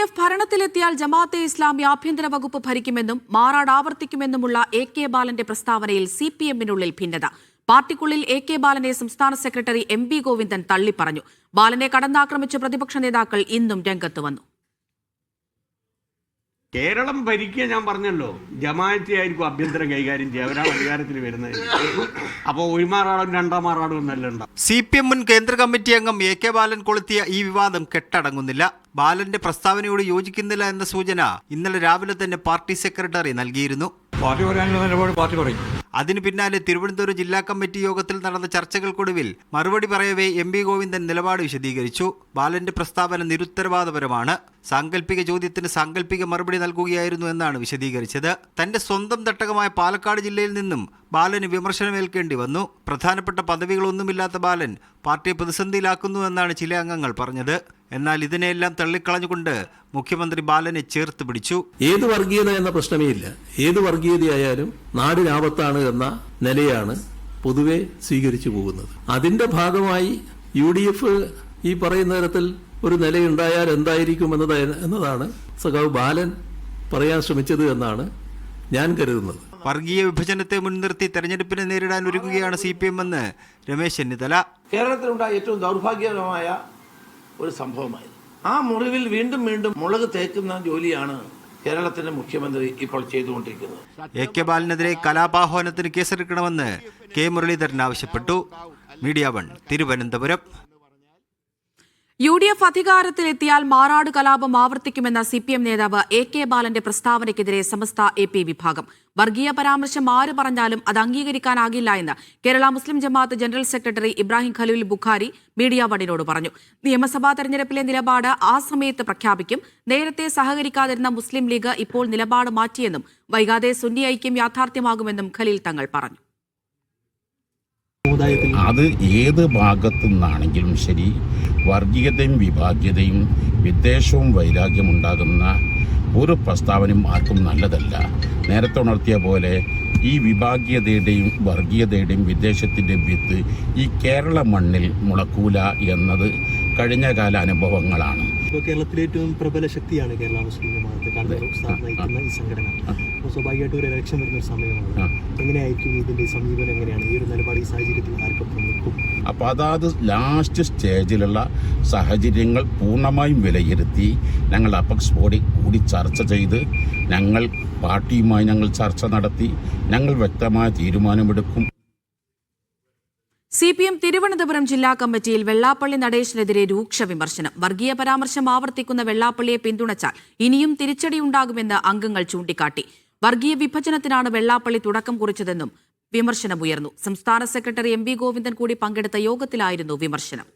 UDF ഭരണത്തിലെത്തിയാൽ Jamaat-e Islami ആഭ്യന്തര വകുപ്പ് ഭരിക്കുമെന്നും Marad ആവർത്തിക്കുമെന്നുമുള്ള AK ബാലന്റെ പ്രസ്താവനയിൽ CPM-നുള്ളിൽ ഭിന്നത. പാർട്ടിക്കുള്ളിൽ AK ബാലനെ സംസ്ഥാന സെക്രട്ടറി MB ഗോവിന്ദൻ തള്ളിപ്പറഞ്ഞു. ബാലനെ കടന്നാക്രമിച്ച പ്രതിപക്ഷ നേതാക്കൾ ഇന്നും രംഗത്ത് വന്നു. കേരളം ഭരിക്കുക ഞാൻ പറഞ്ഞല്ലോ, ജമാഅത്തെ ആയിരിക്കും ആഭ്യന്തരം കൈകാര്യം ചെയ്യുക. അവരാണ് അധികാരത്തിൽ വരുന്നത്. അപ്പോൾ ഒഴിമാറാടും രണ്ടാം മാറാടും എന്നല്ല. CPM മുൻ കേന്ദ്ര കമ്മിറ്റി അംഗം AK ബാലൻ കൊളുത്തിയ ഈ വിവാദം കെട്ടടങ്ങുന്നില്ല. ബാലന്റെ പ്രസ്താവനയോട് യോജിക്കുന്നില്ല എന്ന സൂചന ഇന്നലെ രാവിലെ തന്നെ പാർട്ടി സെക്രട്ടറി നൽകിയിരുന്നു. പാർട്ടി പറയാനുള്ള നിലപാട് പാർട്ടി പറയും. അതിന് പിന്നാലെ തിരുവനന്തപുരം ജില്ലാ കമ്മിറ്റി യോഗത്തിൽ നടന്ന ചർച്ചകൾക്കൊടുവിൽ മറുപടി പറയവേ MB ഗോവിന്ദൻ നിലപാട് വിശദീകരിച്ചു. ബാലന്റെ പ്രസ്താവന നിരുത്തരവാദപരമാണ്. സാങ്കല്പിക ചോദ്യത്തിന് സാങ്കല്പിക മറുപടി നൽകുകയായിരുന്നു എന്നാണ് വിശദീകരിച്ചത്. തന്റെ സ്വന്തം തട്ടകമായ പാലക്കാട് ജില്ലയിൽ നിന്നും ബാലന് വിമർശനമേൽക്കേണ്ടി വന്നു. പ്രധാനപ്പെട്ട പദവികളൊന്നുമില്ലാത്ത ബാലൻ പാർട്ടിയെ പ്രതിസന്ധിയിലാക്കുന്നു എന്നാണ് ചില അംഗങ്ങൾ പറഞ്ഞത്. എന്നാൽ ഇതിനെല്ലാം തള്ളിക്കളഞ്ഞുകൊണ്ട് മുഖ്യമന്ത്രി ബാലനെ ചേർത്ത് പിടിച്ചു. ഏത് വർഗീയത എന്ന പ്രശ്നമേ ഇല്ല. ഏത് വർഗീയതയായാലും നാടിനാപത്താണ് എന്ന നിലയാണ് പൊതുവെ സ്വീകരിച്ചു പോകുന്നത്. അതിന്റെ ഭാഗമായി UDF ഈ പറയുന്ന തരത്തിൽ ഒരു നിലയുണ്ടായാൽ എന്തായിരിക്കും എന്നതാണ് സഖാവ് ബാലൻ പറയാൻ ശ്രമിച്ചത് എന്നാണ് ഞാൻ കരുതുന്നത്. വർഗീയ വിഭജനത്തെ മുൻനിർത്തി തെരഞ്ഞെടുപ്പിനെ നേരിടാൻ ഒരുങ്ങുകയാണ് CPM എന്ന് രമേശ് ചെന്നിത്തല. കേരളത്തിലുണ്ടായ ഏറ്റവും ദൗർഭാഗ്യകരമായ ഒരു സംഭവമായി. ആ മുറിവിൽ വീണ്ടും വീണ്ടും മുളക് തേക്കുന്ന ജോലിയാണ് കേരളത്തിന്റെ മുഖ്യമന്ത്രി ഇപ്പോൾ ചെയ്തുകൊണ്ടിരിക്കുന്നത്. AK ബാലനെതിരെ കലാപാഹ്വാനത്തിന് കേസെടുക്കണമെന്ന് K മുരളീധരൻ ആവശ്യപ്പെട്ടു. മീഡിയ 1 തിരുവനന്തപുരം. UDF അധികാരത്തിലെത്തിയാൽ മാറാട് കലാപം ആവർത്തിക്കുമെന്ന CPM നേതാവ് AK ബാലന്റെ പ്രസ്താവനയ്ക്കെതിരെ സമസ്ത AP വിഭാഗം. വർഗീയ പരാമർശം ആര് പറഞ്ഞാലും അത് അംഗീകരിക്കാനാകില്ല എന്ന് Kerala Muslim Jamaath general secretary Ibrahim Khaleel Bukhari media 1-നോട് പറഞ്ഞു. നിയമസഭാ തെരഞ്ഞെടുപ്പിലെ നിലപാട് ആ സമയത്ത് പ്രഖ്യാപിക്കും. നേരത്തെ സഹകരിക്കാതിരുന്ന മുസ്ലിം ലീഗ് ഇപ്പോൾ നിലപാട് മാറ്റിയെന്നും വൈകാതെ സുന്നി ഐക്യം യാഥാർത്ഥ്യമാകുമെന്നും ഖലീൽ തങ്ങൾ പറഞ്ഞു. അത് ഏത് ഭാഗത്തു നിന്നാണെങ്കിലും ശരി, വർഗീയതയും വിഭാഗ്യതയും വിദ്വേഷവും വൈരാഗ്യം ഉണ്ടാകുന്ന ഒരു പ്രസ്താവനയും ആർക്കും നല്ലതല്ല. നേരത്തെ ഉണർത്തിയ പോലെ ഈ വിഭാഗീയതയുടെയും വർഗീയതയുടെയും വിദ്വേഷത്തിൻ്റെയും വിത്ത് ഈ കേരള മണ്ണിൽ മുളക്കൂല എന്നത് കഴിഞ്ഞ കാല അനുഭവങ്ങളാണ്. കേരളത്തിലെ ഏറ്റവും പ്രബല ശക്തിയാണ് കേരള മുസ്ലിം ജമാഅത്ത്. നയിക്കുന്ന ഈ സംഘടന സ്വാഭാവികമായിട്ട് ഒരു ഇലക്ഷൻ വരുന്ന ഒരു സമയമാണ്. എങ്ങനെയായിരിക്കും ഇതിന്റെ സമീപനം? എങ്ങനെയാണ് ഈ ഒരു നിലപാട് ഈ സാഹചര്യത്തിൽ ആർക്കൊപ്പം നിൽക്കും? അപ്പോൾ അതാത് ലാസ്റ്റ് സ്റ്റേജിലുള്ള സാഹചര്യങ്ങൾ പൂർണ്ണമായും വിലയിരുത്തി ഞങ്ങൾ അപെക്സ് ബോഡി കൂടി ചർച്ച ചെയ്ത് ഞങ്ങൾ പാർട്ടിയുമായി ഞങ്ങൾ ചർച്ച നടത്തി ഞങ്ങൾ വ്യക്തമായ തീരുമാനമെടുക്കും. CPM തിരുവനന്തപുരം ജില്ലാ കമ്മിറ്റിയിൽ വെള്ളാപ്പള്ളി നടേശനെതിരെ രൂക്ഷ വിമർശനം. വർഗീയ പരാമർശം ആവർത്തിക്കുന്ന വെള്ളാപ്പള്ളിയെ പിന്തുണച്ചാൽ ഇനിയും തിരിച്ചടിയുണ്ടാകുമെന്ന് അംഗങ്ങൾ ചൂണ്ടിക്കാട്ടി. വർഗീയ വിഭജനത്തിനാണ് വെള്ളാപ്പള്ളി തുടക്കം കുറിച്ചതെന്നും വിമർശനമുയർന്നു. സംസ്ഥാന സെക്രട്ടറി MB ഗോവിന്ദൻ കൂടി പങ്കെടുത്ത യോഗത്തിലായിരുന്നു വിമർശനം.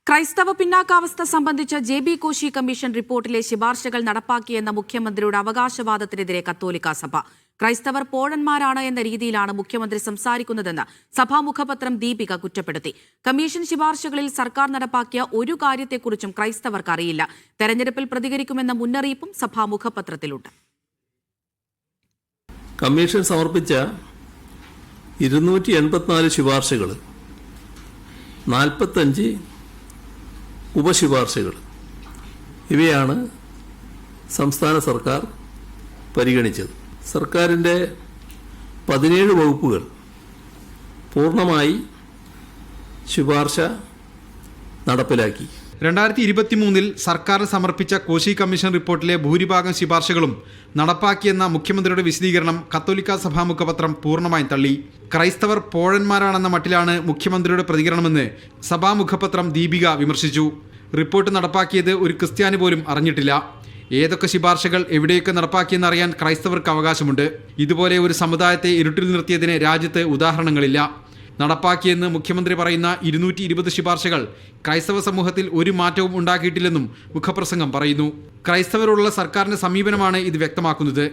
ക്രൈസ്തവ പിന്നാക്കാവസ്ഥ സംബന്ധിച്ച JB കോശി കമ്മീഷൻ റിപ്പോർട്ടിലെ ശുപാർശകൾ നടപ്പാക്കിയെന്ന മുഖ്യമന്ത്രിയുടെ അവകാശവാദത്തിനെതിരെ കത്തോലിക്കാ സഭ. ക്രൈസ്തവർ പോഴന്മാരാണ് എന്ന രീതിയിലാണ് മുഖ്യമന്ത്രി സംസാരിക്കുന്നതെന്ന് സഭാ മുഖപത്രം ദീപിക കുറ്റപ്പെടുത്തി. കമ്മീഷൻ ശുപാർശകളിൽ സർക്കാർ നടപ്പാക്കിയ ഒരു കാര്യത്തെക്കുറിച്ചും ക്രൈസ്തവർക്ക് അറിയില്ല. തെരഞ്ഞെടുപ്പിൽ പ്രതികരിക്കുമെന്ന മുന്നറിയിപ്പും സഭാ മുഖപത്രത്തിലുണ്ട്. കമ്മീഷൻ സമർപ്പിച്ച 284 ശുപാർശകൾ, 45 ഉപശുപാർശകൾ, ഇവയാണ് സംസ്ഥാന സർക്കാർ പരിഗണിച്ചത്. സർക്കാരിൻ്റെ 17 വകുപ്പുകൾ പൂർണ്ണമായി ശുപാർശ നടപ്പിലാക്കി. 2023 സർക്കാർ സമർപ്പിച്ച കോശി കമ്മീഷൻ റിപ്പോർട്ടിലെ ഭൂരിഭാഗം ശുപാർശകളും നടപ്പാക്കിയെന്ന മുഖ്യമന്ത്രിയുടെ വിശദീകരണം കത്തോലിക്കാ സഭാ മുഖപത്രം പൂർണ്ണമായും തള്ളി. ക്രൈസ്തവർ പോഴന്മാരാണെന്ന മട്ടിലാണ് മുഖ്യമന്ത്രിയുടെ പ്രതികരണമെന്ന് സഭാ മുഖപത്രം ദീപിക വിമർശിച്ചു. റിപ്പോർട്ട് നടപ്പാക്കിയത് ഒരു ക്രിസ്ത്യാനി പോലും അറിഞ്ഞിട്ടില്ല. ഏതൊക്കെ ശുപാർശകൾ എവിടെയൊക്കെ നടപ്പാക്കിയെന്നറിയാൻ ക്രൈസ്തവർക്ക് അവകാശമുണ്ട്. ഇതുപോലെ ഒരു സമുദായത്തെ ഇരുട്ടിൽ നിർത്തിയതിന് രാജ്യത്ത് ഉദാഹരണങ്ങളില്ല. നടപ്പാക്കിയെന്ന് മുഖ്യമന്ത്രി പറയുന്ന 220 ശുപാർശകൾ ക്രൈസ്തവ സമൂഹത്തിൽ ഒരു മാറ്റവും ഉണ്ടാക്കിയിട്ടില്ലെന്നും മുഖപ്രസംഗം പറയുന്നു. ക്രൈസ്തവരോടുള്ള സർക്കാരിന്റെ സമീപനമാണ് ഇത് വ്യക്തമാക്കുന്നത്.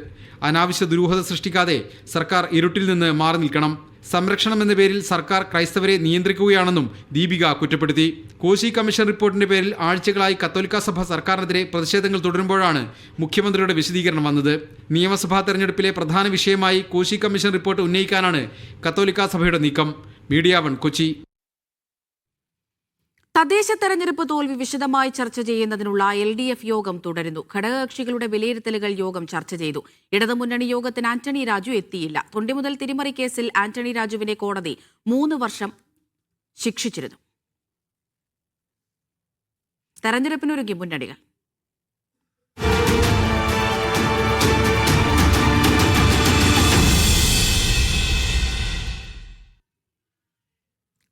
അനാവശ്യ ദുരൂഹത സൃഷ്ടിക്കാതെ സർക്കാർ ഇരുട്ടിൽ നിന്ന് മാറി നിൽക്കണം. സംരക്ഷണം എന്ന പേരിൽ സർക്കാർ ക്രൈസ്തവരെ നിയന്ത്രിക്കുകയാണെന്നും ദീപിക കുറ്റപ്പെടുത്തി. കോശി കമ്മീഷൻ റിപ്പോർട്ടിന്റെ പേരിൽ ആഴ്ചകളായി കത്തോലിക്കാ സഭ സർക്കാരിനെതിരെ പ്രതിഷേധങ്ങൾ തുടരുമ്പോഴാണ് മുഖ്യമന്ത്രിയുടെ വിശദീകരണം വന്നത്. നിയമസഭാ തെരഞ്ഞെടുപ്പിലെ പ്രധാന വിഷയമായി കോശി കമ്മീഷൻ റിപ്പോർട്ട് ഉന്നയിക്കാനാണ് കത്തോലിക്കാ സഭയുടെ നീക്കം. മീഡിയ 1 കൊച്ചി. തദ്ദേശ തെരഞ്ഞെടുപ്പ് തോൽവി വിശദമായി ചർച്ച ചെയ്യുന്നതിനുള്ള LDF യോഗം തുടരുന്നു. ഘടകകക്ഷികളുടെ വിലയിരുത്തലുകൾ യോഗം ചർച്ച ചെയ്തു. ഇടതുമുന്നണി യോഗത്തിന് ആന്റണി രാജു എത്തിയില്ല. തൊണ്ടിമുതൽ തിരിമറി കേസിൽ ആന്റണി രാജുവിനെ കോടതി 3 വർഷം ശിക്ഷിച്ചിരുന്നു. തെരഞ്ഞെടുപ്പിനൊരുങ്ങി മുന്നണികൾ.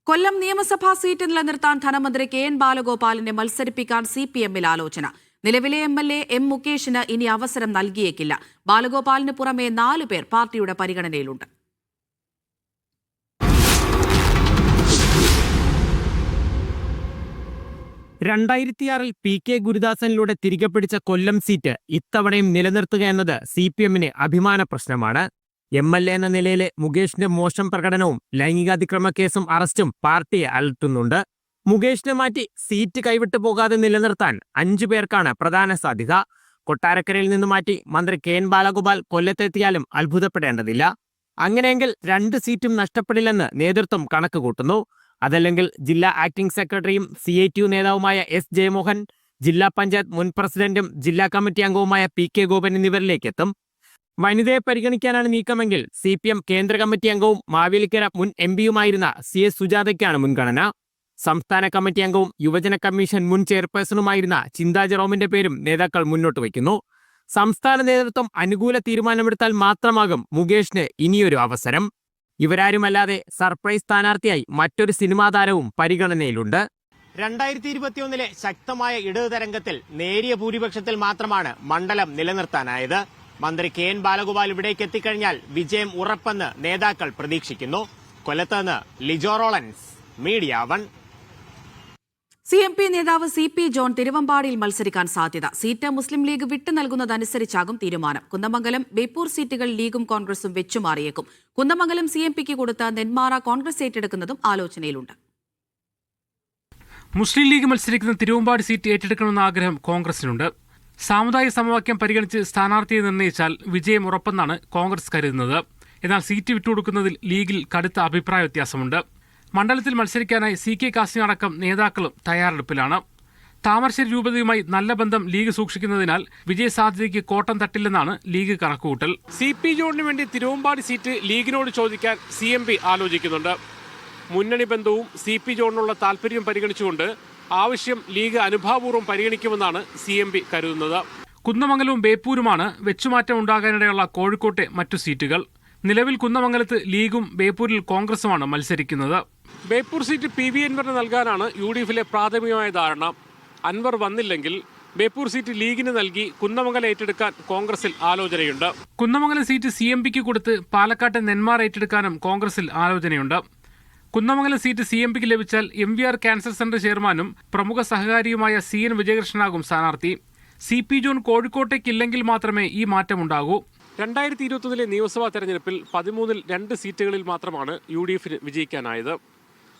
കൊല്ലം നിയമസഭാ സീറ്റ് നിലനിർത്താൻ ധനമന്ത്രി KN ബാലഗോപാലിനെ മത്സരിപ്പിക്കാൻ CPM-ൽ ആലോചന. നിലവിലെ MLA M. മുകേഷിന് ഇനി അവസരം നൽകിയേക്കില്ല. ബാലഗോപാലിന് പുറമെ 4 പേർ പാർട്ടിയുടെ പരിഗണനയിലുണ്ട്. PK ഗുരുദാസനിലൂടെ തിരികെ പിടിച്ച കൊല്ലം സീറ്റ് ഇത്തവണയും നിലനിർത്തുക എന്നത് CPM-ന് അഭിമാന പ്രശ്നമാണ്. MLA എന്ന നിലയിലെ മുകേഷിന്റെ മോശം പ്രകടനവും ലൈംഗികാതിക്രമ കേസും അറസ്റ്റും പാർട്ടിയെ അലട്ടുന്നുണ്ട്. മുകേഷിനെ മാറ്റി സീറ്റ് കൈവിട്ടു പോകാതെ നിലനിർത്താൻ 5 പേർക്കാണ് പ്രധാന സാധ്യത. കൊട്ടാരക്കരയിൽ നിന്ന് മാറ്റി മന്ത്രി KN ബാലഗോപാൽ കൊല്ലത്തെത്തിയാലും അത്ഭുതപ്പെടേണ്ടതില്ല. അങ്ങനെയെങ്കിൽ 2 സീറ്റും നഷ്ടപ്പെടില്ലെന്ന് നേതൃത്വം കണക്ക് കൂട്ടുന്നു. അതല്ലെങ്കിൽ ജില്ലാ ആക്ടിംഗ് സെക്രട്ടറിയും CITU നേതാവുമായ S. ജയമോഹൻ, ജില്ലാ പഞ്ചായത്ത് മുൻ പ്രസിഡന്റും ജില്ലാ കമ്മിറ്റി അംഗവുമായ PK ഗോപൻ എന്നിവരിലേക്കെത്തും. വനിതയെ പരിഗണിക്കാനാണ് നീക്കമെങ്കിൽ CPM കേന്ദ്ര കമ്മിറ്റി അംഗവും മാവേലിക്കര മുൻ MP-യുമായിരുന്ന CS സുജാതയ്ക്കാണ് മുൻഗണന. സംസ്ഥാന കമ്മിറ്റി അംഗവും യുവജന കമ്മീഷൻ മുൻ ചെയർപേഴ്സണുമായിരുന്ന ചിന്താ ജെറോമിന്റെ പേരും നേതാക്കൾ മുന്നോട്ട് വയ്ക്കുന്നു. സംസ്ഥാന നേതൃത്വം അനുകൂല തീരുമാനമെടുത്താൽ മാത്രമാകും മുകേഷിന് ഇനിയൊരു അവസരം. ഇവരാരുമല്ലാതെ സർപ്രൈസ് സ്ഥാനാർത്ഥിയായി മറ്റൊരു സിനിമാ താരവും പരിഗണനയിലുണ്ട്. 2021 ശക്തമായ ഇടതു തരംഗത്തിൽ നേരിയ ഭൂരിപക്ഷത്തിൽ മാത്രമാണ് മണ്ഡലം നിലനിർത്താനായത്. മന്ത്രി KN ബാലഗോപാൽ ഇവിടേക്ക് എത്തിക്കഴിഞ്ഞാൽ വിജയം ഉറപ്പെന്ന് നേതാക്കൾ പ്രതീക്ഷിക്കുന്നു. കൊല്ലത്ത് നിന്ന് ലിജോ റോളൻസ്, മീഡിയ 1. CMP നേതാവ് CP ജോൺ തിരുവമ്പാടിയിൽ മത്സരിക്കാൻ സാധ്യത. സീറ്റ് മുസ്ലിം ലീഗ് വിട്ടു നൽകുന്നതനുസരിച്ചാകും തീരുമാനം. കുന്നമംഗലം, ബേപ്പൂർ സീറ്റുകൾ ലീഗും കോൺഗ്രസും വെച്ചുമാറിയേക്കും. കുന്നമംഗലം CMPക്ക് കൊടുത്ത നെന്മാറ കോൺഗ്രസ് ഏറ്റെടുക്കുന്നതും ആലോചനയിലുണ്ട്. മുസ്ലിം ലീഗ് മത്സരിക്കുന്ന തിരുവമ്പാടി സീറ്റ് ഏറ്റെടുക്കണമെന്ന ആഗ്രഹം കോൺഗ്രസിനുണ്ട്. സാമുദായിക സമവാക്യം പരിഗണിച്ച് സ്ഥാനാർത്ഥിയെ നിർണയിച്ചാൽ വിജയം ഉറപ്പെന്നാണ് കോൺഗ്രസ് കരുതുന്നത്. എന്നാൽ സീറ്റ് വിട്ടുകൊടുക്കുന്നതിൽ ലീഗിൽ കടുത്ത അഭിപ്രായ വ്യത്യാസമുണ്ട്. മണ്ഡലത്തിൽ മത്സരിക്കാനായി CK കാസിം അടക്കം നേതാക്കളും തയ്യാറെടുപ്പിലാണ്. താമരശ്ശേരി രൂപതയുമായി നല്ല ബന്ധം ലീഗ് സൂക്ഷിക്കുന്നതിനാൽ വിജയസാധ്യതയ്ക്ക് കോട്ടം തട്ടില്ലെന്നാണ് ലീഗ് കണക്കുകൂട്ടൽ. CP ജോണിന് വേണ്ടി തിരുവമ്പാടി സീറ്റ് ലീഗിനോട് ചോദിക്കാൻ CMP ആലോചിക്കുന്നുണ്ട്. മുന്നണി ബന്ധവും CP ജോണിനുള്ള താൽപര്യവും പരിഗണിച്ചുകൊണ്ട് ആവശ്യം ലീഗ് അനുഭാവപൂർവ്വം പരിഗണിക്കുമെന്നാണ് CMP കരുതുന്നത്. കുന്നമംഗലവും ബേപ്പൂരുമാണ് വെച്ചുമാറ്റം ഉണ്ടാകാനിടയുള്ള കോഴിക്കോട്ടെ മറ്റു സീറ്റുകൾ. നിലവിൽ കുന്നമംഗലത്ത് ലീഗും ബേപ്പൂരിൽ കോൺഗ്രസുമാണ് മത്സരിക്കുന്നത്. ബേപ്പൂർ സീറ്റ് PV അൻവറിന് നൽകാനാണ് UDF-ലെ പ്രാഥമികമായ ധാരണ. അൻവർ വന്നില്ലെങ്കിൽ ബേപ്പൂർ സീറ്റ് ലീഗിന് നൽകി കുന്നമംഗലം ഏറ്റെടുക്കാൻ കോൺഗ്രസിൽ ആലോചനയുണ്ട്. കുന്നമംഗലം സീറ്റ് CMPക്ക് കൊടുത്ത് പാലക്കാട്ടെ നെന്മാറ ഏറ്റെടുക്കാനും കോൺഗ്രസിൽ ആലോചനയുണ്ട്. കുന്നമംഗലം സീറ്റ് CMPക്ക് ലഭിച്ചാൽ MVR ക്യാൻസർ സെന്റർ ചെയർമാനും പ്രമുഖ സഹകാരിയുമായ CN വിജയകൃഷ്ണനാകും സ്ഥാനാർത്ഥി. CP ജോൺ കോഴിക്കോട്ടേക്കില്ലെങ്കിൽ മാത്രമേ ഈ മാറ്റമുണ്ടാകൂ. 2021 നിയമസഭാ തെരഞ്ഞെടുപ്പിൽ 13-ൽ 2 സീറ്റുകളിൽ മാത്രമാണ് UDF-ന് വിജയിക്കാനായത്.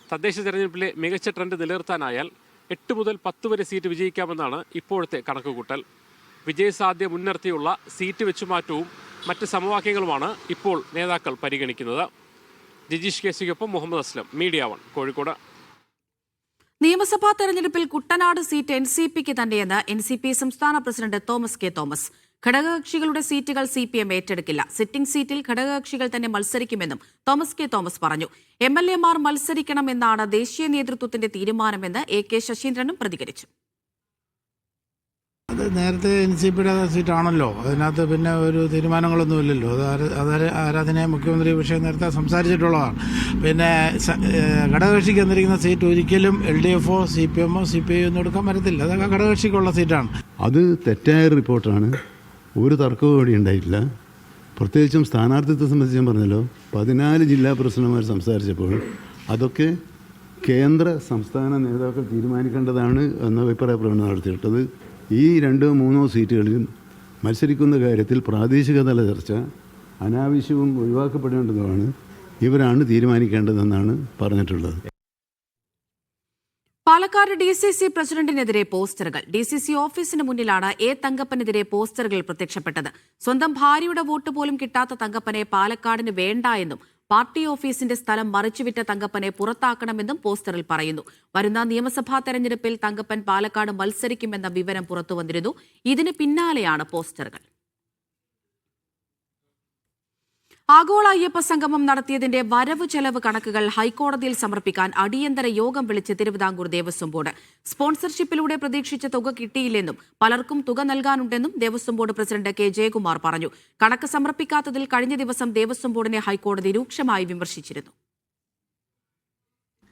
തദ്ദേശ തെരഞ്ഞെടുപ്പിലെ മികച്ച ട്രെൻഡ് നിലനിർത്താനായാൽ 8 മുതൽ 10 വരെ സീറ്റ് വിജയിക്കാമെന്നാണ് ഇപ്പോഴത്തെ കണക്കുകൂട്ടൽ. വിജയസാധ്യത മുൻനിർത്തിയുള്ള സീറ്റ് വെച്ചുമാറ്റവും മറ്റ് സമവാക്യങ്ങളുമാണ് ഇപ്പോൾ നേതാക്കൾ പരിഗണിക്കുന്നത്. ജിജീഷ് കേസിക്കൊപ്പം മുഹമ്മദ് അസ്ലം, മീഡിയ 1, കോഴിക്കോട്. നിയമസഭാ തെരഞ്ഞെടുപ്പിൽ കുട്ടനാട് സീറ്റ് NCPക്ക് തന്നെയെന്ന് NCP സംസ്ഥാന പ്രസിഡന്റ് തോമസ് കെ തോമസ്. ഘടകകക്ഷികളുടെ സീറ്റുകൾ CPM ഏറ്റെടുക്കില്ല. സിറ്റിംഗ് സീറ്റിൽ ഘടകകക്ഷികൾ തന്നെ മത്സരിക്കുമെന്നും തോമസ് കെ തോമസ് പറഞ്ഞു. MLA-മാർ മത്സരിക്കണമെന്നാണ് ദേശീയ നേതൃത്വത്തിന്റെ തീരുമാനമെന്ന് AK ശശീന്ദ്രനും പ്രതികരിച്ചു. അത് നേരത്തെ NCPയുടെ സീറ്റാണല്ലോ, അതിനകത്ത് പിന്നെ ഒരു തീരുമാനങ്ങളൊന്നുമില്ലല്ലോ. അത് ആരാധന മുഖ്യമന്ത്രി വിഷയം നേരത്തെ സംസാരിച്ചിട്ടുള്ളതാണ്. പിന്നെ ഘടകകക്ഷിക്ക് തന്നിരിക്കുന്ന സീറ്റ് ഒരിക്കലും LDF-ഓ CPM-ഓ CPI-യോ ഒന്നും എടുക്കാൻ പറ്റത്തില്ല. അതൊക്കെ ഘടകകക്ഷിക്കുള്ള സീറ്റാണ്. അത് തെറ്റായ റിപ്പോർട്ടാണ്. ഒരു തർക്കവും ഇവിടെ ഉണ്ടായിട്ടില്ല. പ്രത്യേകിച്ചും സ്ഥാനാർത്ഥിത്വം സംബന്ധിച്ച് ഞാൻ പറഞ്ഞല്ലോ, 14 ജില്ലാ പ്രസിഡന്റുമാർ സംസാരിച്ചപ്പോൾ അതൊക്കെ കേന്ദ്ര സംസ്ഥാന നേതാക്കൾ തീരുമാനിക്കേണ്ടതാണ് എന്ന അഭിപ്രായ പ്രകടനം നടത്തിയിട്ടത്. ഈ 2-3 സീറ്റുകളിലും മത്സരിക്കുന്ന കാര്യത്തിൽ പ്രാദേശിക തല ചർച്ച അനാവശ്യവും ഒഴിവാക്കപ്പെടേണ്ടതുമാണ്. ഇവരാണ് തീരുമാനിക്കേണ്ടതെന്നാണ് പറഞ്ഞിട്ടുള്ളത്. പാലക്കാട് DCC പ്രസിഡന്റിനെതിരെ പോസ്റ്ററുകൾ. DCC ഓഫീസിന് മുന്നിലാണ് A. തങ്കപ്പനെതിരെ പോസ്റ്ററുകൾ പ്രത്യക്ഷപ്പെട്ടത്. സ്വന്തം ഭാര്യയുടെ വോട്ട് പോലും കിട്ടാത്ത തങ്കപ്പനെ പാലക്കാടിന് വേണ്ട എന്നും പാർട്ടി ഓഫീസിന്റെ സ്ഥലം മറിച്ചുവിറ്റ തങ്കപ്പനെ പുറത്താക്കണമെന്നും പോസ്റ്ററിൽ പറയുന്നു. വരുന്ന നിയമസഭാ തെരഞ്ഞെടുപ്പിൽ തങ്കപ്പൻ പാലക്കാട് മത്സരിക്കുമെന്ന വിവരം പുറത്തുവന്നിരുന്നു. ഇതിന് പിന്നാലെയാണ് പോസ്റ്ററുകൾ. ആഗോള അയ്യപ്പ സംഗമം നടത്തിയതിന്റെ വരവ് ചെലവ് കണക്കുകൾ ഹൈക്കോടതിയിൽ സമർപ്പിക്കാൻ അടിയന്തര യോഗം വിളിച്ച് തിരുവിതാംകൂർ ദേവസ്വം ബോർഡ്. സ്പോൺസർഷിപ്പിലൂടെ പ്രതീക്ഷിച്ച തുക കിട്ടിയില്ലെന്നും പലർക്കും തുക നൽകാനുണ്ടെന്നും Devaswom board president K Jayakumar പറഞ്ഞു. കണക്ക് സമർപ്പിക്കാത്തതിൽ കഴിഞ്ഞ ദിവസം ദേവസ്വം ബോർഡിനെ ഹൈക്കോടതി രൂക്ഷമായി വിമർശിച്ചിരുന്നു.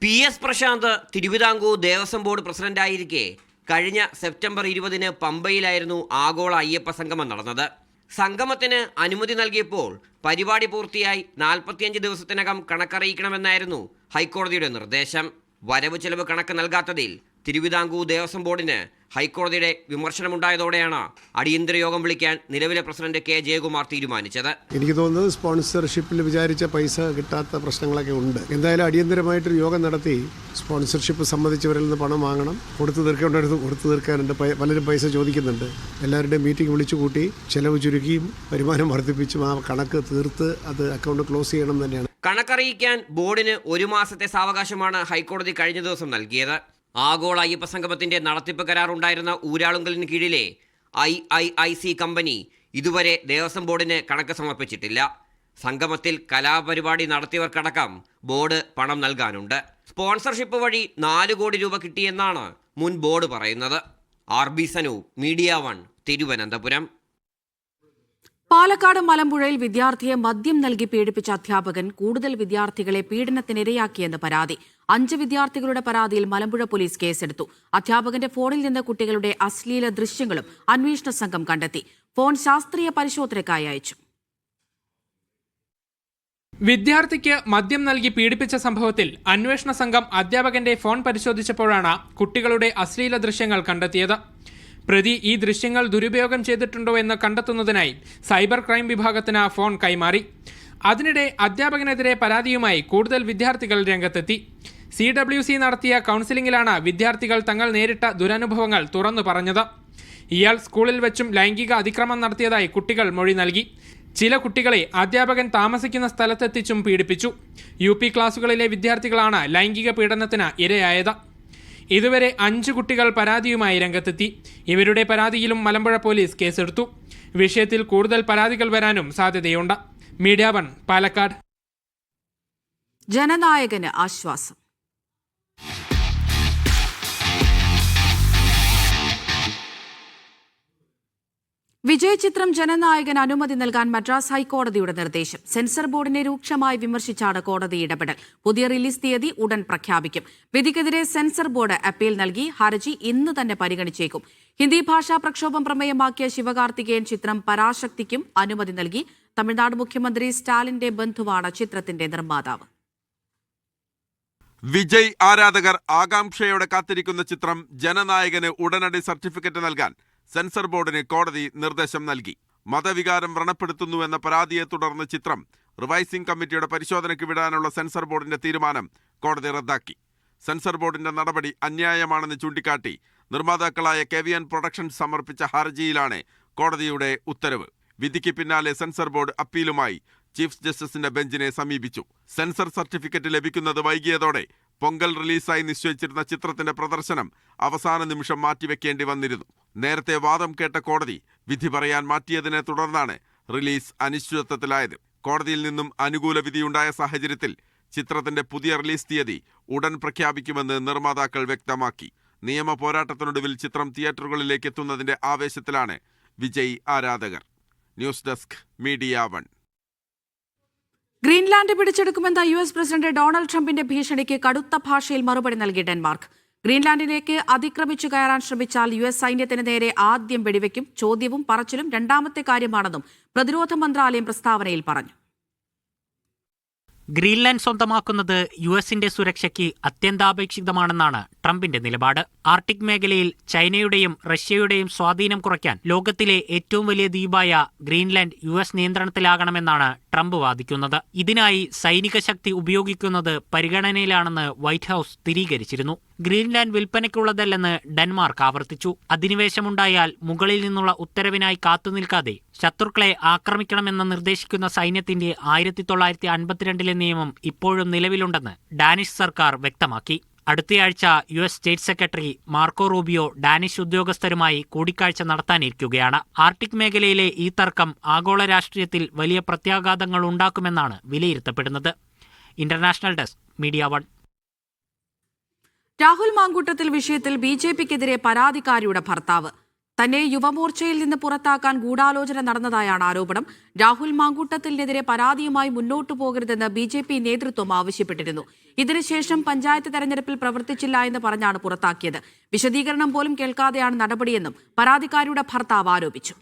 PS പ്രശാന്ത് തിരുവിതാംകൂർ ദേവസ്വം ബോർഡ് പ്രസിഡന്റായിരിക്കെ കഴിഞ്ഞ സെപ്റ്റംബർ 20 പമ്പയിലായിരുന്നു ആഗോള അയ്യപ്പ സംഗമം നടന്നത്. സംഗമത്തിന് അനുമതി നൽകിയപ്പോൾ പരിപാടി പൂർത്തിയായി 45 ദിവസത്തിനകം കണക്കറിയിക്കണമെന്നായിരുന്നു ഹൈക്കോടതിയുടെ നിർദ്ദേശം. വരവ് ചെലവ് കണക്ക് നൽകാത്തതിൽ തിരുവിതാംകൂർ ദേവസ്വം ബോർഡിന് ഹൈക്കോടതിയുടെ വിമർശനമുണ്ടായതോടെയാണ് അടിയന്തര യോഗം വിളിക്കാൻ നിലവിലെ പ്രസിഡന്റ് കെ ജയകുമാർ തീരുമാനിച്ചത്. എനിക്ക് തോന്നുന്നത് സ്പോൺസർഷിപ്പിൽ വിചാരിച്ച പൈസ കിട്ടാത്ത പ്രശ്നങ്ങളൊക്കെ ഉണ്ട്. എന്തായാലും അടിയന്തരമായിട്ടൊരു യോഗം നടത്തി സ്പോൺസർഷിപ്പ് സംബന്ധിച്ചവരിൽ നിന്ന് പണം വാങ്ങണം. കൊടുത്തു തീർക്കേണ്ടടുത്ത് കൊടുത്തു തീർക്കാനുണ്ട്. പലരും പൈസ ചോദിക്കുന്നുണ്ട്. എല്ലാവരുടെയും മീറ്റിംഗ് വിളിച്ചു കൂട്ടി ചെലവ് ചുരുക്കിയും വരുമാനം വർദ്ധിപ്പിച്ചും ആ കണക്ക് തീർത്ത് അത് അക്കൗണ്ട് ക്ലോസ് ചെയ്യണം തന്നെയാണ്. കണക്കറിയിക്കാൻ ബോർഡിന് 1 മാസത്തെ സാവകാശമാണ് ഹൈക്കോടതി കഴിഞ്ഞ ദിവസം നൽകിയത്. ആഗോള അയ്യപ്പ സംഗമത്തിന്റെ നടത്തിപ്പ് കരാറുണ്ടായിരുന്ന ഊരാളുങ്കലിന് കീഴിലെ IIIC കമ്പനി ഇതുവരെ ദേവസ്വം ബോർഡിന് കണക്ക് സമർപ്പിച്ചിട്ടില്ല. സംഗമത്തിൽ കലാപരിപാടി നടത്തിയവർക്കടക്കം ബോർഡ് പണം നൽകാനുണ്ട്. സ്പോൺസർഷിപ്പ് വഴി 4 കോടി രൂപ കിട്ടിയെന്നാണ് മുൻ ബോർഡ് പറയുന്നത്. RB Sanu, media 1, Thiruvananthapuram. പാലക്കാട് മലമ്പുഴയിൽ വിദ്യാർത്ഥിയെ മദ്യം നൽകി പീഡിപ്പിച്ച അധ്യാപകൻ കൂടുതൽ വിദ്യാർത്ഥികളെ പീഡനത്തിനിരയാക്കിയെന്ന് പരാതി. 5 വിദ്യാർത്ഥികളുടെ പരാതിയിൽ മലമ്പുഴ പോലീസ് കേസെടുത്തു. അധ്യാപകന്റെ ഫോണിൽ നിന്ന് കുട്ടികളുടെ അശ്ലീല ദൃശ്യങ്ങളും അന്വേഷണ സംഘം കണ്ടെത്തി. ഫോൺ ശാസ്ത്രീയ പരിശോധനയ്ക്കായി അയച്ചു. വിദ്യാർത്ഥിക്ക് മദ്യം നൽകി പീഡിപ്പിച്ച സംഭവത്തിൽ അന്വേഷണ സംഘം അധ്യാപകന്റെ ഫോൺ പരിശോധിച്ചപ്പോഴാണ് കുട്ടികളുടെ അശ്ലീല ദൃശ്യങ്ങൾ കണ്ടെത്തിയത്. പ്രതി ഈ ദൃശ്യങ്ങൾ ദുരുപയോഗം ചെയ്തിട്ടുണ്ടോ എന്ന് കണ്ടെത്തുന്നതിനായി സൈബർ ക്രൈം വിഭാഗത്തിന് ഫോൺ കൈമാറി. അതിനിടെ അധ്യാപകനെതിരെ പരാതിയുമായി കൂടുതൽ വിദ്യാർത്ഥികൾ രംഗത്തെത്തി. CWC നടത്തിയ കൗൺസിലിംഗിലാണ് വിദ്യാർത്ഥികൾ തങ്ങൾ നേരിട്ട ദുരനുഭവങ്ങൾ തുറന്നു പറഞ്ഞത്. ഇയാൾ സ്കൂളിൽ വെച്ചും ലൈംഗിക അതിക്രമം നടത്തിയതായി കുട്ടികൾ മൊഴി നൽകി. ചില കുട്ടികളെ അധ്യാപകൻ താമസിക്കുന്ന സ്ഥലത്തെത്തിച്ചും പീഡിപ്പിച്ചു. UP ക്ലാസുകളിലെ വിദ്യാർത്ഥികളാണ് ലൈംഗിക പീഡനത്തിന് ഇരയായത്. ഇതുവരെ 5 കുട്ടികൾ പരാതിയുമായി രംഗത്തെത്തി. ഇവരുടെ പരാതിയിലും മലമ്പുഴ പോലീസ് കേസെടുത്തു. വിഷയത്തിൽ കൂടുതൽ പരാതികൾ വരാനും സാധ്യതയുണ്ട്. മീഡിയ 1, പാലക്കാട്. ജനനായകന് ആശ്വാസം. വിജയ് ചിത്രം ജനനായകൻ അനുമതി നൽകാൻ മദ്രാസ് ഹൈക്കോടതിയുടെ നിർദ്ദേശം. സെൻസർ ബോർഡിനെ രൂക്ഷമായി വിമർശിച്ചാണ് കോടതി ഇടപെടൽ. പുതിയ റിലീസ് തീയതി ഉടൻ പ്രഖ്യാപിക്കും. വിധിക്കെതിരെ സെൻസർ ബോർഡ് അപ്പീൽ നൽകി. ഹർജി ഇന്ന് തന്നെ പരിഗണിച്ചേക്കും. ഹിന്ദി ഭാഷാ പ്രക്ഷോഭം പ്രമേയമാക്കിയ ശിവകാർത്തികേയൻ ചിത്രം പരാശക്തിക്കും അനുമതി നൽകി. തമിഴ്നാട് മുഖ്യമന്ത്രി സ്റ്റാലിന്റെ ബന്ധുവാണ് ചിത്രത്തിന്റെ നിർമ്മാതാവ്. വിജയ് ആരാധകർ ആകാംക്ഷയോടെ കാത്തിരിക്കുന്ന ചിത്രം ജനനായകന് ഉടനടി സർട്ടിഫിക്കറ്റ് നൽകാൻ സെൻസർ ബോർഡിന് കോടതി നിർദ്ദേശം നൽകി. മതവികാരം വ്രണപ്പെടുത്തുന്നുവെന്ന പരാതിയെ തുടർന്ന് ചിത്രം റിവൈസിംഗ് കമ്മിറ്റിയുടെ പരിശോധനയ്ക്ക് വിടാനുള്ള സെൻസർ ബോർഡിന്റെ തീരുമാനം കോടതി റദ്ദാക്കി. സെൻസർ ബോർഡിന്റെ നടപടി അന്യായമാണെന്ന് ചൂണ്ടിക്കാട്ടി നിർമ്മാതാക്കളായ KVN പ്രൊഡക്ഷൻസ് സമർപ്പിച്ച ഹർജിയിലാണ് കോടതിയുടെ ഉത്തരവ്. വിധിക്ക് പിന്നാലെ സെൻസർ ബോർഡ് അപ്പീലുമായി ചീഫ് ജസ്റ്റിസിന്റെ ബെഞ്ചിനെ സമീപിച്ചു. സെൻസർ സർട്ടിഫിക്കറ്റ് ലഭിക്കുന്നത് വൈകിയതോടെ പൊങ്കൽ റിലീസായി നിശ്ചയിച്ചിരുന്ന ചിത്രത്തിന്റെ പ്രദർശനം അവസാന നിമിഷം മാറ്റിവെക്കേണ്ടി വന്നിരുന്നു. നേരത്തെ വാദം കേട്ട കോടതി വിധി പറയാൻ മാറ്റിയതിനെ തുടർന്നാണ് റിലീസ് അനിശ്ചിതത്വത്തിലായത്. കോടതിയിൽ നിന്നും അനുകൂല വിധിയുണ്ടായ സാഹചര്യത്തിൽ ചിത്രത്തിന്റെ പുതിയ റിലീസ് തീയതി ഉടൻ പ്രഖ്യാപിക്കുമെന്ന് നിർമ്മാതാക്കൾ വ്യക്തമാക്കി. നിയമ പോരാട്ടത്തിനൊടുവിൽ ചിത്രം തിയേറ്ററുകളിലേക്ക് എത്തുന്നതിന്റെ ആവേശത്തിലാണ് വിജയ് ആരാധകർ. News desk, media 1. ഗ്രീൻലാൻഡ് പിടിച്ചെടുക്കുമെന്ന US പ്രസിഡന്റ് ഡൊണാൾഡ് ട്രംപിന്റെ ഭീഷണിക്ക് കടുത്ത ഭാഷയിൽ മറുപടി നൽകി ഡെൻമാർക്ക്. ഗ്രീൻലാൻഡിലേക്ക് അതിക്രമിച്ചു കയറാൻ ശ്രമിച്ചാൽ US സൈന്യത്തിന് നേരെ ആദ്യം വെടിവെക്കും. ചോദ്യവും പറച്ചിലും രണ്ടാമത്തെ കാര്യമാണെന്നും പ്രതിരോധ മന്ത്രാലയം പ്രസ്താവനയിൽ പറഞ്ഞു. ഗ്രീൻലാൻഡ് സ്വന്തമാക്കുന്നത് US-ന്റെ സുരക്ഷയ്ക്ക് അത്യന്താപേക്ഷിതമാണെന്നാണ് ട്രംപിന്റെ നിലപാട്. ആർട്ടിക് മേഖലയിൽ ചൈനയുടെയും റഷ്യയുടെയും സ്വാധീനം കുറയ്ക്കാൻ ലോകത്തിലെ ഏറ്റവും വലിയ ദ്വീപായ ഗ്രീൻലാൻഡ് US നിയന്ത്രണത്തിലാകണമെന്നാണ് ട്രംപ് വാദിക്കുന്നത്. ഇതിനായി സൈനിക ശക്തി ഉപയോഗിക്കുന്നത് പരിഗണനയിലാണെന്ന് വൈറ്റ് ഹൌസ് സ്ഥിരീകരിച്ചിരുന്നു. ഗ്രീൻലാൻഡ് വിൽപ്പനയ്ക്കുള്ളതല്ലെന്ന് ഡെൻമാർക്ക് ആവർത്തിച്ചു. അധിനിവേശമുണ്ടായാൽ മുകളിൽ നിന്നുള്ള ഉത്തരവിനായി കാത്തുനിൽക്കാതെ ശത്രുക്കളെ ആക്രമിക്കണമെന്ന് നിർദ്ദേശിക്കുന്ന സൈന്യത്തിന്റെ 1952 നിയമം ഇപ്പോഴും നിലവിലുണ്ടെന്ന് ഡാനിഷ് സർക്കാർ വ്യക്തമാക്കി. അടുത്തയാഴ്ച US state secretary Marco Rubio Danish ഉദ്യോഗസ്ഥരുമായി കൂടിക്കാഴ്ച നടത്താനിരിക്കുകയാണ്. ആർട്ടിക് മേഖലയിലെ ഈ തർക്കം ആഗോള രാഷ്ട്രീയത്തിൽ വലിയ പ്രത്യാഘാതങ്ങൾ ഉണ്ടാക്കുമെന്നാണ് വിലയിരുത്തപ്പെടുന്നത്. International desk media 1. Rahul Mamkootathil വിഷയത്തിൽ BJPക്കെതിരെ പരാതിക്കാരിയുടെ ഭർത്താവ്. തന്നെ യുവമോർച്ചയിൽ നിന്ന് പുറത്താക്കാൻ ഗൂഢാലോചന നടന്നതായാണ് ആരോപണം. രാഹുൽ മാങ്കൂട്ടത്തിനെതിരെ പരാതിയുമായി മുന്നോട്ടു പോകരുതെന്ന് BJP നേതൃത്വം ആവശ്യപ്പെട്ടിരുന്നു. ഇതിനുശേഷം പഞ്ചായത്ത് തെരഞ്ഞെടുപ്പിൽ പ്രവർത്തിച്ചില്ല എന്ന് പറഞ്ഞാണ് പുറത്താക്കിയത്. വിശദീകരണം പോലും കേൾക്കാതെയാണ് നടപടിയെന്നും പരാതിക്കാരിയുടെ ഭർത്താവ് ആരോപിച്ചു.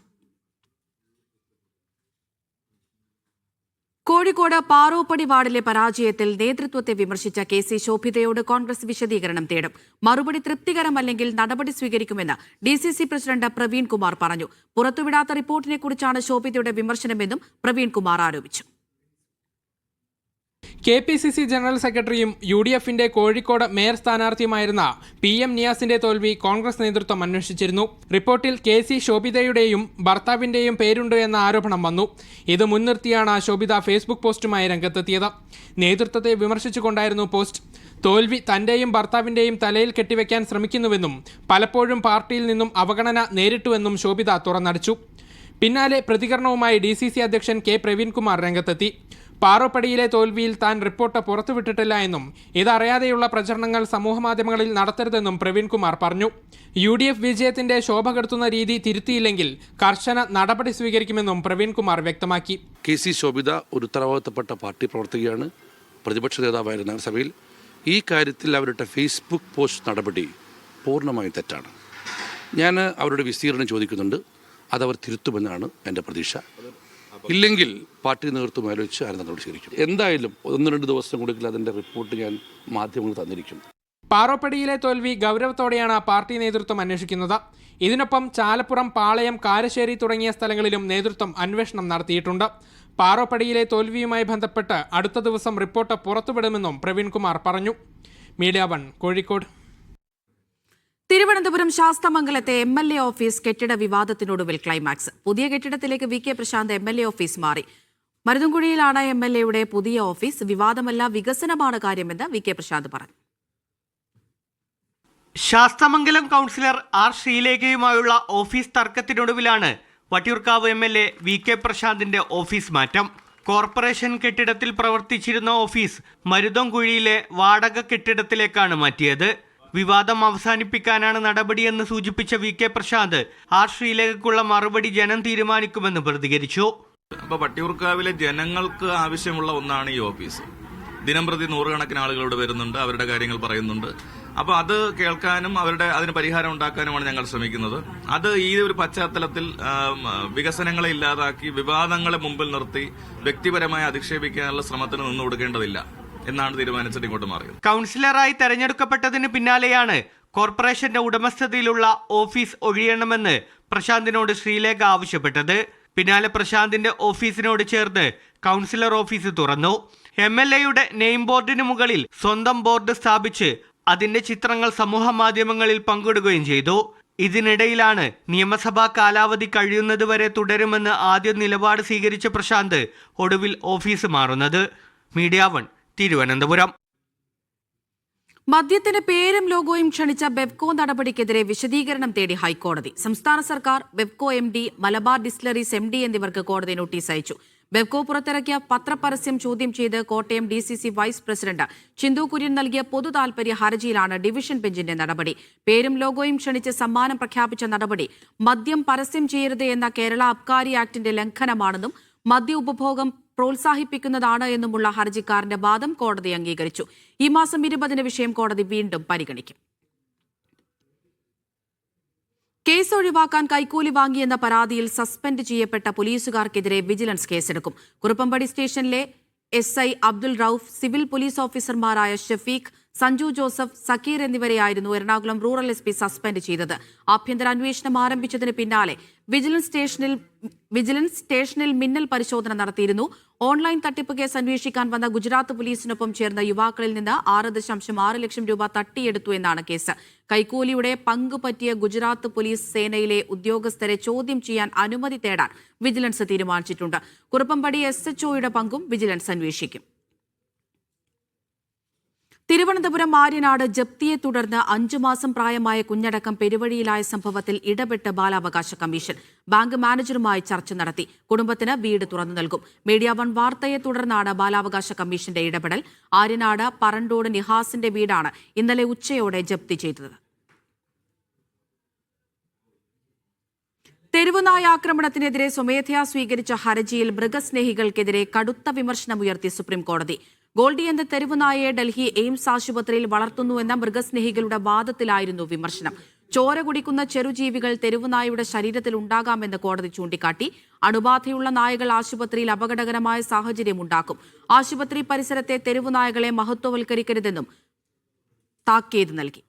കോഴിക്കോട് പാറോപ്പടി വാർഡിലെ പരാജയത്തിൽ നേതൃത്വത്തെ വിമർശിച്ച KC ശോഭിതയോട് കോൺഗ്രസ് വിശദീകരണം തേടും. മറുപടി തൃപ്തികരമല്ലെങ്കിൽ നടപടി സ്വീകരിക്കുമെന്ന് DCC പ്രസിഡന്റ് പ്രവീൺ കുമാർ പറഞ്ഞു. പുറത്തുവിടാത്ത റിപ്പോർട്ടിനെക്കുറിച്ചാണ് ശോഭിതയുടെ വിമർശനമെന്നും പ്രവീൺ കുമാർ ആരോപിച്ചു. KPCC ജനറൽ സെക്രട്ടറിയും UDFന്റെ കോഴിക്കോട് മേയർ സ്ഥാനാർത്ഥിയുമായിരുന്ന PM നിയാസിന്റെ തോൽവി കോൺഗ്രസ് നേതൃത്വം അന്വേഷിച്ചിരുന്നു. റിപ്പോർട്ടിൽ KC ശോഭിതയുടെയും ഭർത്താവിന്റെയും പേരുണ്ട് എന്ന ആരോപണം വന്നു. ഇത് മുൻനിർത്തിയാണ് ശോഭിത ഫേസ്ബുക്ക് പോസ്റ്റുമായി രംഗത്തെത്തിയത്. നേതൃത്വത്തെ വിമർശിച്ചുകൊണ്ടായിരുന്നു പോസ്റ്റ്. തോൽവി തന്റെയും ഭർത്താവിന്റെയും തലയിൽ കെട്ടിവെക്കാൻ ശ്രമിക്കുന്നുവെന്നും പലപ്പോഴും പാർട്ടിയിൽ നിന്നും അവഗണന നേരിട്ടുവെന്നും ശോഭിത തുറന്നടിച്ചു. പിന്നാലെ പ്രതികരണവുമായി DCC അധ്യക്ഷൻ K പ്രവീൺകുമാർ രംഗത്തെത്തി. പാറോപ്പടിയിലെ തോൽവിയിൽ താൻ റിപ്പോർട്ട് പുറത്തുവിട്ടിട്ടില്ല എന്നും ഇതറിയാതെയുള്ള പ്രചരണങ്ങൾ സമൂഹമാധ്യമങ്ങളിൽ നടത്തരുതെന്നും പ്രവീൺകുമാർ പറഞ്ഞു. UDF വിജയത്തിന്റെ ശോഭ കെടുത്തുന്ന രീതി തിരുത്തിയില്ലെങ്കിൽ കർശന നടപടി സ്വീകരിക്കുമെന്നും പ്രവീൺകുമാർ വ്യക്തമാക്കി. KC ശോഭിത ഒരു ഉത്തരവാദിത്തപ്പെട്ട പാർട്ടി പ്രവർത്തകയാണ്, പ്രതിപക്ഷ നേതാവായിരുന്ന നഗരസഭയിൽ. ഈ കാര്യത്തിൽ അവരുടെ ഫേസ്ബുക്ക് പോസ്റ്റ് നടപടി പൂർണ്ണമായും തെറ്റാണ്. ഞാൻ അവരുടെ വിശദീകരണം ചോദിക്കുന്നുണ്ട്. അതവർ തിരുത്തുമെന്നാണ് എൻ്റെ പ്രതീക്ഷ. ഇല്ലെങ്കിൽ പാർട്ടി നേതൃത്വം ആലോചിച്ച് ആരും നടപടി സ്വീകരിക്കും. എന്തായാലും 1-2 ദിവസം കൂടി അതിൻ്റെ റിപ്പോർട്ട് ഞാൻ മാധ്യമങ്ങൾ തന്നിരിക്കും. പാറോപ്പടിയിലെ തോൽവി ഗൗരവത്തോടെയാണ് പാർട്ടി നേതൃത്വം അന്വേഷിക്കുന്നത്. ഇതിനൊപ്പം ചാലപ്പുറം, പാളയം, കാരശ്ശേരി തുടങ്ങിയ സ്ഥലങ്ങളിലും നേതൃത്വം അന്വേഷണം നടത്തിയിട്ടുണ്ട്. പാറോപ്പടിയിലെ തോൽവിയുമായി ബന്ധപ്പെട്ട് അടുത്ത ദിവസം റിപ്പോർട്ട് പുറത്തുവിടുമെന്നും പ്രവീൺകുമാർ പറഞ്ഞു. മീഡിയ 1 കോഴിക്കോട്. തിരുവനന്തപുരം ശാസ്തമംഗലത്തെ MLA ഓഫീസ് കെട്ടിട വിവാദത്തിനൊടുവിൽ ക്ലൈമാക്സ്. പുതിയ കെട്ടിടത്തിലേക്ക് VK പ്രശാന്ത് MLA ഓഫീസ് മാറി. മരുതൻകുഴിയിലാണ് MLAയുടെ പുതിയ ഓഫീസ്. വിവാദമല്ല, വികസനമാണ് കാര്യമെന്ന് VK പ്രശാന്ത് പറഞ്ഞു. ശാസ്തമംഗലം കൗൺസിലർ R ശ്രീലേഖയുമായുള്ള ഓഫീസ് തർക്കത്തിനൊടുവിലാണ് വട്ടിയൂർക്കാവ് MLA VK പ്രശാന്തിന്റെ ഓഫീസ് മാറ്റം. കോർപ്പറേഷൻ കെട്ടിടത്തിൽ പ്രവർത്തിച്ചിരുന്ന ഓഫീസ് മരുതൻകുഴിയിലെ വാടക കെട്ടിടത്തിലേക്കാണ് മാറ്റിയത്. വിവാദം അവസാനിപ്പിക്കാനാണ് നടപടിയെന്ന് സൂചിപ്പിച്ച VK പ്രശാന്ത് R ശ്രീലേഖയ്ക്കുള്ള മറുപടി ജനം തീരുമാനിക്കുമെന്ന് പ്രതികരിച്ചു. അപ്പോൾ വട്ടിയൂർക്കാവിലെ ജനങ്ങൾക്ക് ആവശ്യമുള്ള ഒന്നാണ് ഈ ഓഫീസ്. ദിനംപ്രതി 100 ആളുകൾ ഇവിടെ വരുന്നുണ്ട്, അവരുടെ കാര്യങ്ങൾ പറയുന്നുണ്ട്. അപ്പോൾ അത് കേൾക്കാനും അതിന് പരിഹാരം ഉണ്ടാക്കാനുമാണ് ഞങ്ങൾ ശ്രമിക്കുന്നത്. അത് ഈ ഒരു പശ്ചാത്തലത്തിൽ വികസനങ്ങളെ ഇല്ലാതാക്കി വിവാദങ്ങളെ മുമ്പിൽ നിർത്തി വ്യക്തിപരമായി അധിക്ഷേപിക്കാനുള്ള ശ്രമത്തിന് നിന്നു കൊടുക്കേണ്ടതില്ല എന്നാണ് തീരുമാനിച്ചിട്ട് ഇങ്ങോട്ട് മാറിയത്. കൗൺസിലറായി തെരഞ്ഞെടുക്കപ്പെട്ടതിന് പിന്നാലെയാണ് കോർപ്പറേഷന്റെ ഉടമസ്ഥതയിലുള്ള ഓഫീസ് ഒഴിയണമെന്ന് പ്രശാന്തിനോട് ശ്രീലേഖ ആവശ്യപ്പെട്ടത്. പിന്നാലെ പ്രശാന്തിന്റെ ഓഫീസിനോട് ചേർന്ന് കൗൺസിലർ ഓഫീസ് തുറന്നു. MLAയുടെ നെയിം ബോർഡിന് മുകളിൽ സ്വന്തം ബോർഡ് സ്ഥാപിച്ച് അതിന്റെ ചിത്രങ്ങൾ സമൂഹ മാധ്യമങ്ങളിൽ പങ്കിടുകയും ചെയ്തു. ഇതിനിടയിലാണ് നിയമസഭാ കാലാവധി കഴിയുന്നതുവരെ തുടരുമെന്ന് ആദ്യം നിലപാട് സ്വീകരിച്ച പ്രശാന്ത് ഒടുവിൽ ഓഫീസ് മാറുന്നത്. മീഡിയ 1 തിരുവനന്തപുരം. മദ്യത്തിന് പേരും ലോഗോയും ക്ഷണിച്ച ബെവ്കോ നടപടിക്കെതിരെ വിശദീകരണം തേടി ഹൈക്കോടതി. സംസ്ഥാന സർക്കാർ, Bevco MD, Malabar distilleries MD എന്നിവർക്ക് കോടതി നോട്ടീസ് അയച്ചു. ബെവ്കോ പുറത്തിറക്കിയ പത്രപരസ്യം ചോദ്യം ചെയ്ത് കോട്ടയം DCC വൈസ് പ്രസിഡന്റ് ചിന്തു കുര്യൻ നൽകിയ പൊതു താൽപര്യ ഹർജിയിലാണ് ഡിവിഷൻ ബെഞ്ചിന്റെ നടപടി. പേരും ലോഗോയും ക്ഷണിച്ച് സമ്മാനം പ്രഖ്യാപിച്ച നടപടി മദ്യം പരസ്യം ചെയ്യരുത് എന്ന കേരള അബ്കാരി ആക്ടിന്റെ ലംഘനമാണെന്നും മദ്യ ഉപഭോഗം പ്രോത്സാഹിപ്പിക്കുന്നതാണ് എന്നുമുള്ള ഹർജിക്കാരന്റെ വാദം കോടതി അംഗീകരിച്ചു. ഈ മാസം 20-ന് വിഷയം കോടതി വീണ്ടും പരിഗണിക്കും. കേസ് ഒഴിവാക്കാൻ കൈക്കൂലി വാങ്ങിയെന്ന പരാതിയിൽ സസ്പെൻഡ് ചെയ്യപ്പെട്ട പോലീസുകാർക്കെതിരെ വിജിലൻസ് കേസെടുക്കും. കുറുപ്പമ്പടി സ്റ്റേഷനിലെ SI Abdul Rauf, civil police ഓഫീസർമാരായ ഷഫീഖ്, സഞ്ജു ജോസഫ്, സക്കീർ എന്നിവരെയായിരുന്നു എറണാകുളം റൂറൽ SP സസ്പെൻഡ് ചെയ്തത്. ആഭ്യന്തര അന്വേഷണം ആരംഭിച്ചതിന് പിന്നാലെ വിജിലൻസ് സ്റ്റേഷനിൽ മിന്നൽ പരിശോധന നടത്തിയിരുന്നു. ഓൺലൈൻ തട്ടിപ്പ് കേസ് അന്വേഷിക്കാൻ വന്ന ഗുജറാത്ത് പോലീസിനൊപ്പം ചേർന്ന യുവാക്കളിൽ നിന്ന് 6.6 ലക്ഷം രൂപ തട്ടിയെടുത്തു എന്നാണ് കേസ്. കൈക്കൂലിയുടെ പങ്ക് പറ്റിയ ഗുജറാത്ത് പോലീസ് സേനയിലെ ഉദ്യോഗസ്ഥരെ ചോദ്യം ചെയ്യാൻ അനുമതി തേടാൻ വിജിലൻസ് തീരുമാനിച്ചിട്ടുണ്ട്. കുറുപ്പംപടി SHOയുടെ പങ്കും വിജിലൻസ് അന്വേഷിക്കും. തിരുവനന്തപുരം ആര്യനാട് ജപ്തിയെ തുടർന്ന് 5 മാസം പ്രായമായ കുഞ്ഞടക്കം പെരുവഴിയിലായ സംഭവത്തിൽ ഇടപെട്ട് ബാലാവകാശ കമ്മീഷൻ. ബാങ്ക് മാനേജറുമായി ചർച്ച നടത്തി. കുടുംബത്തിന് വീട് തുറന്നു നൽകും. മീഡിയ 1 വാർത്തയെ തുടർന്നാണ് ബാലാവകാശ കമ്മീഷന്റെ ഇടപെടൽ. ആര്യനാട് പറണ്ടോട് നിഹാസിന്റെ വീടാണ് ഇന്നലെ ഉച്ചയോടെ ജപ്തി ചെയ്തത്. തെരുവുനായ ആക്രമണത്തിനെതിരെ സ്വമേധയാ സ്വീകരിച്ച ഹർജിയിൽ മൃഗസ്നേഹികൾക്കെതിരെ കടുത്ത വിമർശനമുയർത്തി സുപ്രീംകോടതി. ഗോൾഡി എന്ന തെരുവുനായയെ ഡൽഹി എയിംസ് ആശുപത്രിയിൽ വളർത്തുന്നുവെന്ന മൃഗസ്നേഹികളുടെ വാദത്തിലായിരുന്നു വിമർശനം. ചോര കുടിക്കുന്ന ചെറുജീവികൾ തെരുവുനായയുടെ ശരീരത്തിൽ ഉണ്ടാകാമെന്ന് കോടതി ചൂണ്ടിക്കാട്ടി. അണുബാധയുള്ള നായകൾ ആശുപത്രിയിൽ അപകടകരമായ സാഹചര്യമുണ്ടാക്കും. ആശുപത്രി പരിസരത്തെ തെരുവുനായകളെ മഹത്വവൽക്കരിക്കരുതെന്നും താക്കീത് നൽകി.